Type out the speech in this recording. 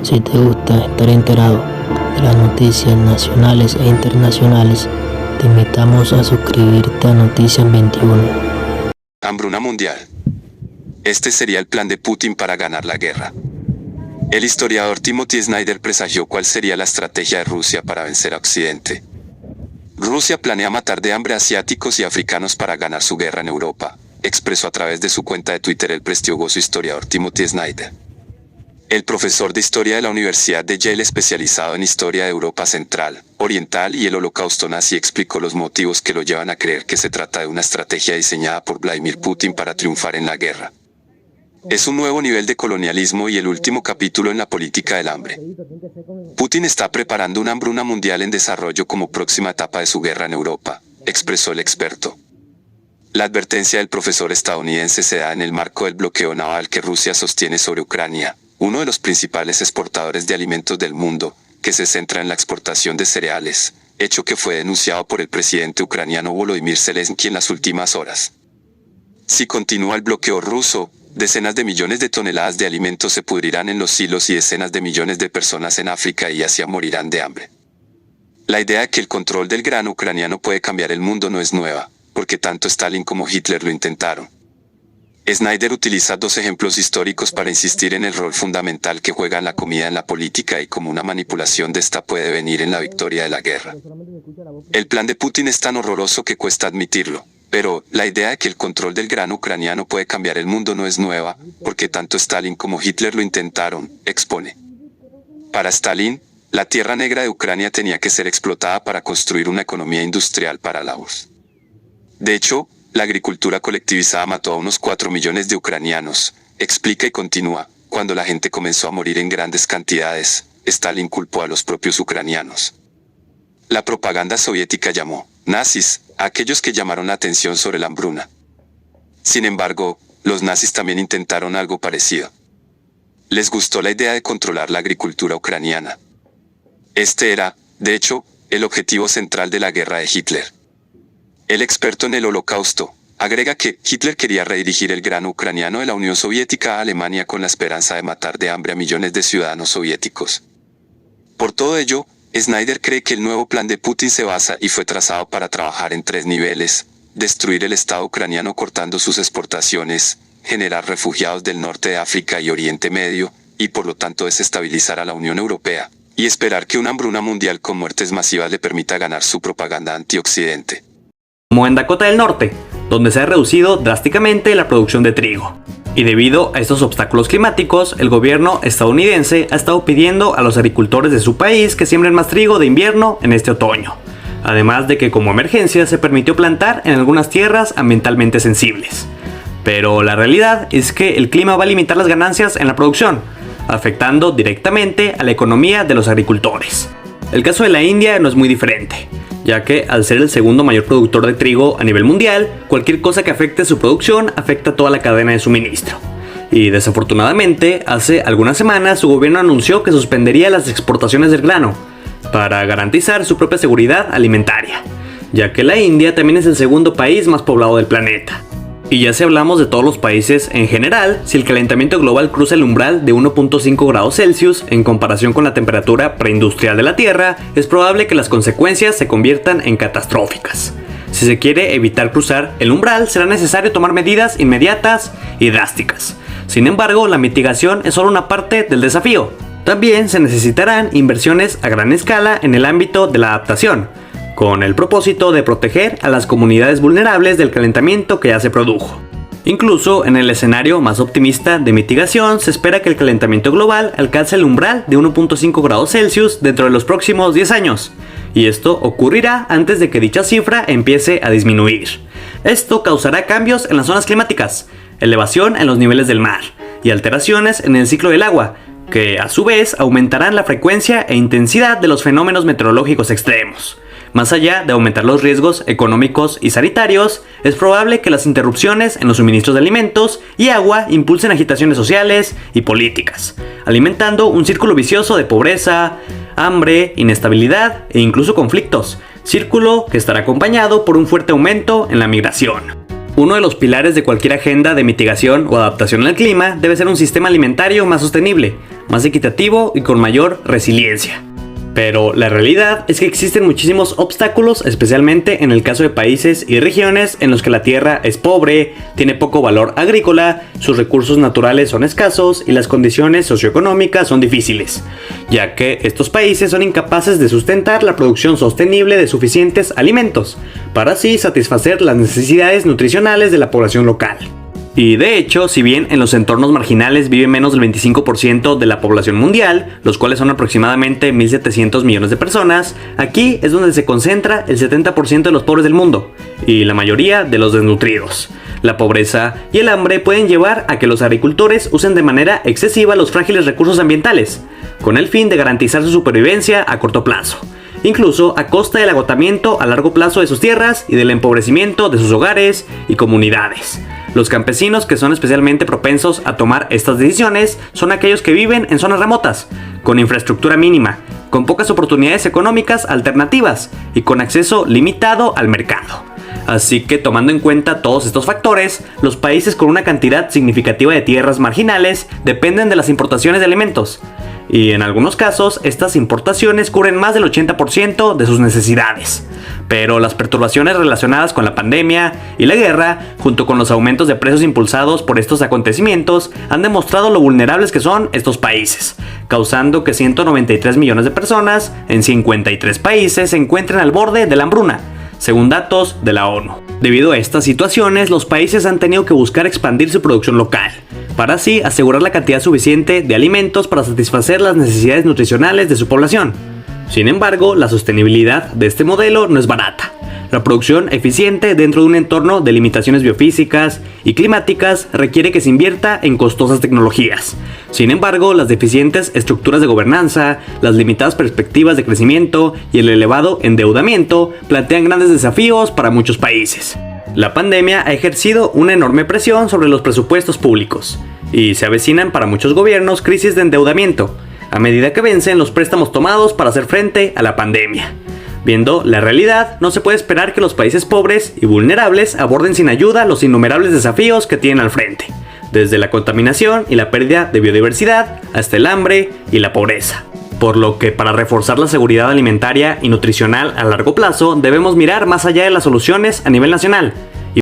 Si te gusta estar enterado de las noticias nacionales e internacionales, te invitamos a suscribirte a Noticias 21. Hambruna mundial. Este sería el plan de Putin para ganar la guerra. El historiador Timothy Snyder presagió cuál sería la estrategia de Rusia para vencer a Occidente. Rusia planea matar de hambre a asiáticos y africanos para ganar su guerra en Europa, expresó a través de su cuenta de Twitter el prestigioso historiador Timothy Snyder. El profesor de historia de la Universidad de Yale, especializado en historia de Europa Central, Oriental y el Holocausto nazi, explicó los motivos que lo llevan a creer que se trata de una estrategia diseñada por Vladimir Putin para triunfar en la guerra. Es un nuevo nivel de colonialismo y el último capítulo en la política del hambre. Putin está preparando una hambruna mundial en desarrollo como próxima etapa de su guerra en Europa, expresó el experto. La advertencia del profesor estadounidense se da en el marco del bloqueo naval que Rusia sostiene sobre Ucrania, uno de los principales exportadores de alimentos del mundo, que se centra en la exportación de cereales, hecho que fue denunciado por el presidente ucraniano Volodymyr Zelensky en las últimas horas. Si continúa el bloqueo ruso, decenas de millones de toneladas de alimentos se pudrirán en los silos y decenas de millones de personas en África y Asia morirán de hambre. La idea de que el control del grano ucraniano puede cambiar el mundo no es nueva, porque tanto Stalin como Hitler lo intentaron. Snyder utiliza dos ejemplos históricos para insistir en el rol fundamental que juega la comida en la política y cómo una manipulación de esta puede venir en la victoria de la guerra. El plan de Putin es tan horroroso que cuesta admitirlo, pero la idea de que el control del grano ucraniano puede cambiar el mundo no es nueva, porque tanto Stalin como Hitler lo intentaron, expone. Para Stalin, la tierra negra de Ucrania tenía que ser explotada para construir una economía industrial para la URSS. De hecho, la agricultura colectivizada mató a unos 4 millones de ucranianos, explica y continúa. Cuando la gente comenzó a morir en grandes cantidades, Stalin culpó a los propios ucranianos. La propaganda soviética llamó nazis a aquellos que llamaron la atención sobre la hambruna. Sin embargo, los nazis también intentaron algo parecido. Les gustó la idea de controlar la agricultura ucraniana. Este era, de hecho, el objetivo central de la guerra de Hitler. El experto en el Holocausto agrega que Hitler quería redirigir el grano ucraniano de la Unión Soviética a Alemania con la esperanza de matar de hambre a millones de ciudadanos soviéticos. Por todo ello, Snyder cree que el nuevo plan de Putin se basa y fue trazado para trabajar en 3 niveles: destruir el Estado ucraniano cortando sus exportaciones, generar refugiados del norte de África y Oriente Medio, y por lo tanto desestabilizar a la Unión Europea, y esperar que una hambruna mundial con muertes masivas le permita ganar su propaganda anti-occidente. Como en Dakota del Norte, donde se ha reducido drásticamente la producción de trigo. Y debido a estos obstáculos climáticos, el gobierno estadounidense ha estado pidiendo a los agricultores de su país que siembren más trigo de invierno en este otoño. Además de que como emergencia se permitió plantar en algunas tierras ambientalmente sensibles. Pero la realidad es que el clima va a limitar las ganancias en la producción, afectando directamente a la economía de los agricultores. El caso de la India no es muy diferente, ya que al ser el segundo mayor productor de trigo a nivel mundial, cualquier cosa que afecte su producción afecta toda la cadena de suministro. Y desafortunadamente, hace algunas semanas su gobierno anunció que suspendería las exportaciones del grano, para garantizar su propia seguridad alimentaria, ya que la India también es el segundo país más poblado del planeta. Y ya si hablamos de todos los países en general, si el calentamiento global cruza el umbral de 1.5 grados Celsius en comparación con la temperatura preindustrial de la Tierra, es probable que las consecuencias se conviertan en catastróficas. Si se quiere evitar cruzar el umbral, será necesario tomar medidas inmediatas y drásticas. Sin embargo, la mitigación es solo una parte del desafío. También se necesitarán inversiones a gran escala en el ámbito de la adaptación, con el propósito de proteger a las comunidades vulnerables del calentamiento que ya se produjo. Incluso en el escenario más optimista de mitigación, se espera que el calentamiento global alcance el umbral de 1.5 grados Celsius dentro de los próximos 10 años, y esto ocurrirá antes de que dicha cifra empiece a disminuir. Esto causará cambios en las zonas climáticas, elevación en los niveles del mar y alteraciones en el ciclo del agua, que a su vez aumentarán la frecuencia e intensidad de los fenómenos meteorológicos extremos. Más allá de aumentar los riesgos económicos y sanitarios, es probable que las interrupciones en los suministros de alimentos y agua impulsen agitaciones sociales y políticas, alimentando un círculo vicioso de pobreza, hambre, inestabilidad e incluso conflictos, círculo que estará acompañado por un fuerte aumento en la migración. Uno de los pilares de cualquier agenda de mitigación o adaptación al clima debe ser un sistema alimentario más sostenible, más equitativo y con mayor resiliencia. Pero la realidad es que existen muchísimos obstáculos, especialmente en el caso de países y regiones en los que la tierra es pobre, tiene poco valor agrícola, sus recursos naturales son escasos y las condiciones socioeconómicas son difíciles, ya que estos países son incapaces de sustentar la producción sostenible de suficientes alimentos, para así satisfacer las necesidades nutricionales de la población local. Y de hecho, si bien en los entornos marginales vive menos del 25% de la población mundial, los cuales son aproximadamente 1.700 millones de personas, aquí es donde se concentra el 70% de los pobres del mundo, y la mayoría de los desnutridos. La pobreza y el hambre pueden llevar a que los agricultores usen de manera excesiva los frágiles recursos ambientales, con el fin de garantizar su supervivencia a corto plazo, incluso a costa del agotamiento a largo plazo de sus tierras y del empobrecimiento de sus hogares y comunidades. Los campesinos que son especialmente propensos a tomar estas decisiones son aquellos que viven en zonas remotas, con infraestructura mínima, con pocas oportunidades económicas alternativas y con acceso limitado al mercado. Así que, tomando en cuenta todos estos factores, los países con una cantidad significativa de tierras marginales dependen de las importaciones de alimentos. Y en algunos casos, estas importaciones cubren más del 80% de sus necesidades. Pero las perturbaciones relacionadas con la pandemia y la guerra, junto con los aumentos de precios impulsados por estos acontecimientos, han demostrado lo vulnerables que son estos países, causando que 193 millones de personas en 53 países se encuentren al borde de la hambruna, según datos de la ONU. Debido a estas situaciones, los países han tenido que buscar expandir su producción local, para así asegurar la cantidad suficiente de alimentos para satisfacer las necesidades nutricionales de su población. Sin embargo, la sostenibilidad de este modelo no es barata. La producción eficiente dentro de un entorno de limitaciones biofísicas y climáticas requiere que se invierta en costosas tecnologías. Sin embargo, las deficientes estructuras de gobernanza, las limitadas perspectivas de crecimiento y el elevado endeudamiento plantean grandes desafíos para muchos países. La pandemia ha ejercido una enorme presión sobre los presupuestos públicos y se avecinan para muchos gobiernos crisis de endeudamiento, a medida que vencen los préstamos tomados para hacer frente a la pandemia. Viendo la realidad, no se puede esperar que los países pobres y vulnerables aborden sin ayuda los innumerables desafíos que tienen al frente, desde la contaminación y la pérdida de biodiversidad hasta el hambre y la pobreza. Por lo que, para reforzar la seguridad alimentaria y nutricional a largo plazo, debemos mirar más allá de las soluciones a nivel nacional